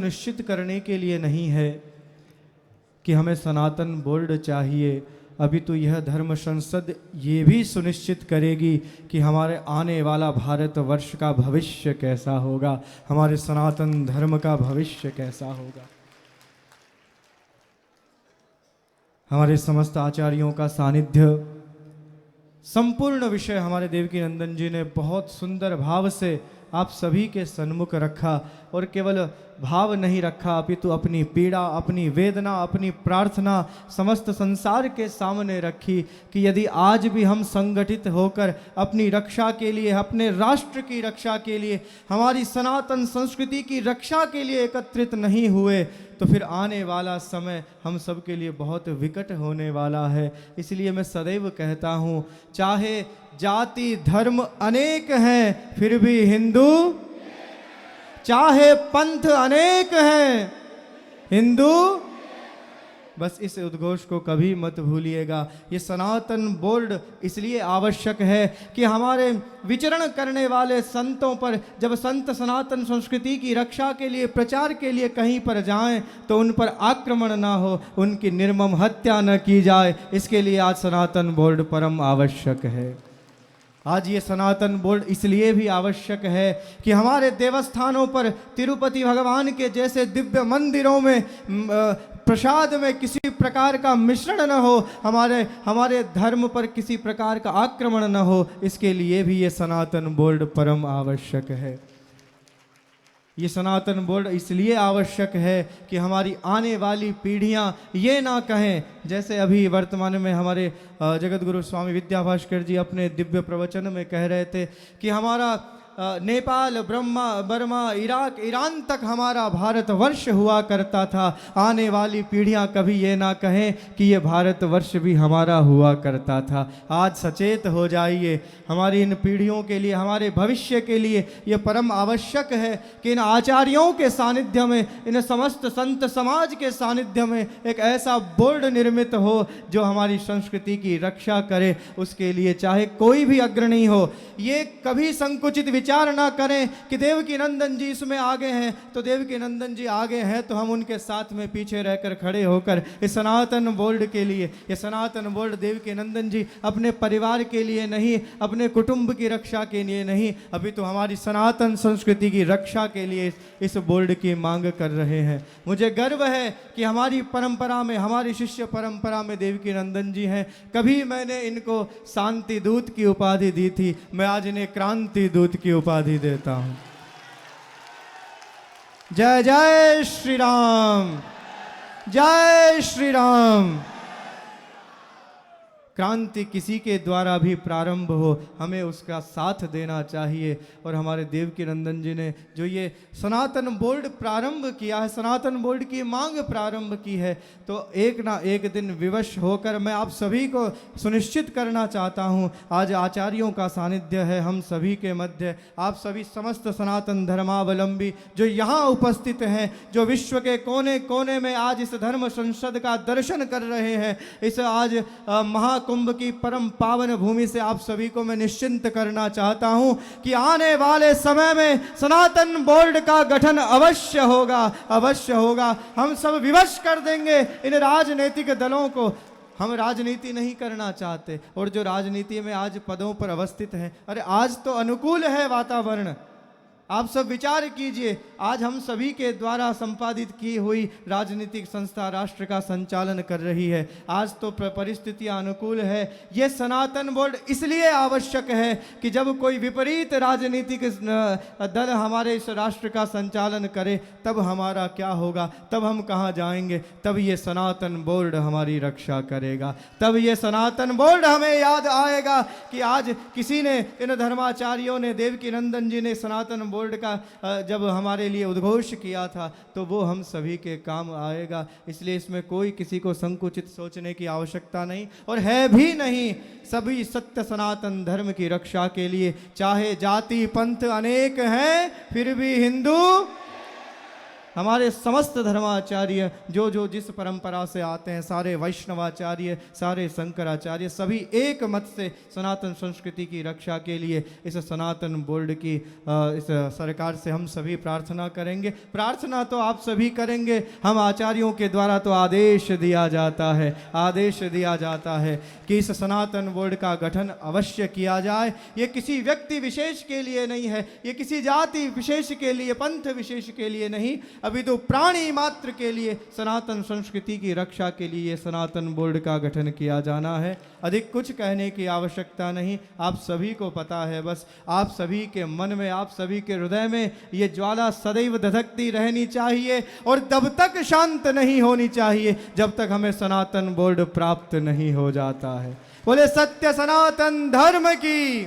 सुनिश्चित करने के लिए नहीं है कि हमें सनातन बोर्ड चाहिए, अभी तो यह धर्म संसद ये भी सुनिश्चित करेगी कि हमारे आने वाला भारतवर्ष का भविष्य कैसा होगा, हमारे सनातन धर्म का भविष्य कैसा होगा। हमारे समस्त आचार्यों का सानिध्य, संपूर्ण विषय हमारे देवकी नंदन जी ने बहुत सुंदर भाव से आप सभी के सन्मुख रखा, और केवल भाव नहीं रखा अपितु अपनी पीड़ा, अपनी वेदना, अपनी प्रार्थना समस्त संसार के सामने रखी कि यदि आज भी हम संगठित होकर अपनी रक्षा के लिए, अपने राष्ट्र की रक्षा के लिए, हमारी सनातन संस्कृति की रक्षा के लिए एकत्रित नहीं हुए तो फिर आने वाला समय हम सब के लिए बहुत विकट होने वाला है। इसलिए मैं सदैव कहता हूँ, चाहे जाति धर्म अनेक हैं फिर भी हिंदू, चाहे पंथ अनेक हैं हिंदू, बस इस उद्घोष को कभी मत भूलिएगा। ये सनातन बोर्ड इसलिए आवश्यक है कि हमारे विचरण करने वाले संतों पर, जब संत सनातन संस्कृति की रक्षा के लिए, प्रचार के लिए कहीं पर जाएं तो उन पर आक्रमण ना हो, उनकी निर्मम हत्या न की जाए। इसके लिए आज सनातन बोर्ड परम आवश्यक है। आज ये सनातन बोर्ड इसलिए भी आवश्यक है कि हमारे देवस्थानों पर, तिरुपति भगवान के जैसे दिव्य मंदिरों में प्रसाद में किसी प्रकार का मिश्रण न हो, हमारे धर्म पर किसी प्रकार का आक्रमण न हो, इसके लिए भी ये सनातन बोर्ड परम आवश्यक है। ये सनातन बोर्ड इसलिए आवश्यक है कि हमारी आने वाली पीढ़ियां ये ना कहें, जैसे अभी वर्तमान में हमारे जगत गुरु स्वामी विद्याभास्कर जी अपने दिव्य प्रवचन में कह रहे थे कि हमारा नेपाल, बर्मा, इराक, ईरान तक हमारा भारतवर्ष हुआ करता था। आने वाली पीढ़ियां कभी ये ना कहें कि ये भारतवर्ष भी हमारा हुआ करता था। आज सचेत हो जाइए, हमारी इन पीढ़ियों के लिए, हमारे भविष्य के लिए ये परम आवश्यक है कि इन आचार्यों के सानिध्य में, इन समस्त संत समाज के सानिध्य में एक ऐसा बोर्ड निर्मित हो जो हमारी संस्कृति की रक्षा करे। उसके लिए चाहे कोई भी अग्रणी हो, ये कभी संकुचित विचार ना करें कि देवकी नंदन जी इसमें आगे हैं तो देवकी नंदन जी आगे हैं तो हम उनके साथ में पीछे रहकर खड़े होकर इस सनातन बोर्ड के लिए, ये सनातन बोर्ड देवकी नंदन जी अपने परिवार के लिए नहीं, अपने कुटुंब की रक्षा के लिए नहीं, अभी तो हमारी सनातन संस्कृति की रक्षा के लिए इस बोर्ड की मांग कर रहे हैं। मुझे गर्व है कि हमारी परंपरा में, हमारी शिष्य परंपरा में देवकी नंदन जी हैं। कभी मैंने इनको शांति दूत की उपाधि दी थी, मैं आज इन्हें क्रांति दूत की उपाधि देता हूं। जय जय श्री राम, जय श्री राम। क्रांति किसी के द्वारा भी प्रारंभ हो, हमें उसका साथ देना चाहिए। और हमारे देवकी नंदन जी ने जो ये सनातन बोर्ड प्रारंभ किया है, सनातन बोर्ड की मांग प्रारंभ की है, तो एक ना एक दिन विवश होकर मैं आप सभी को सुनिश्चित करना चाहता हूँ। आज आचार्यों का सानिध्य है हम सभी के मध्य। आप सभी समस्त सनातन धर्मावलंबी जो यहाँ उपस्थित हैं, जो विश्व के कोने कोने में आज इस धर्म संसद का दर्शन कर रहे हैं, इस आज महाकुंभ की परम पावन भूमि से आप सभी को मैं निश्चिंत करना चाहता हूं कि आने वाले समय में सनातन बोर्ड का गठन अवश्य होगा, अवश्य होगा। हम सब विवश कर देंगे इन राजनीतिक दलों को। हम राजनीति नहीं करना चाहते, और जो राजनीति में आज पदों पर अवस्थित हैं, अरे आज तो अनुकूल है वातावरण। आप सब विचार कीजिए, आज हम सभी के द्वारा संपादित की हुई राजनीतिक संस्था राष्ट्र का संचालन कर रही है। आज तो परिस्थितियां अनुकूल है। ये सनातन बोर्ड इसलिए आवश्यक है कि जब कोई विपरीत राजनीतिक दल हमारे इस राष्ट्र का संचालन करे तब हमारा क्या होगा, तब हम कहाँ जाएंगे। तब ये सनातन बोर्ड हमारी रक्षा करेगा, तब ये सनातन बोर्ड हमें याद आएगा कि आज किसी ने, इन धर्माचार्यों ने, देवकी नंदन जी ने सनातन बोर्ड का जब हमारे लिए उद्घोष किया था तो वो हम सभी के काम आएगा। इसलिए इसमें कोई किसी को संकुचित सोचने की आवश्यकता नहीं, और है भी नहीं। सभी सत्य सनातन धर्म की रक्षा के लिए, चाहे जाति पंथ अनेक हैं फिर भी हिंदू, हमारे समस्त धर्माचार्य जो जो जिस परंपरा से आते हैं, सारे वैष्णवाचार्य, सारे शंकराचार्य, सभी एक मत से सनातन संस्कृति की रक्षा के लिए इस सनातन बोर्ड की इस सरकार से हम सभी प्रार्थना करेंगे। प्रार्थना तो आप सभी करेंगे, हम आचार्यों के द्वारा तो आदेश दिया जाता है, आदेश दिया जाता है कि इस सनातन बोर्ड का गठन अवश्य किया जाए। ये किसी व्यक्ति विशेष के लिए नहीं है, ये किसी जाति विशेष के लिए, पंथ विशेष के लिए नहीं, अभी तो प्राणी मात्र के लिए, सनातन संस्कृति की रक्षा के लिए सनातन बोर्ड का गठन किया जाना है। अधिक कुछ कहने की आवश्यकता नहीं, आप सभी को पता है। बस आप सभी के मन में, आप सभी के हृदय में ये ज्वाला सदैव धधकती रहनी चाहिए और तब तक शांत नहीं होनी चाहिए जब तक हमें सनातन बोर्ड प्राप्त नहीं हो जाता है। बोले सत्य सनातन धर्म की।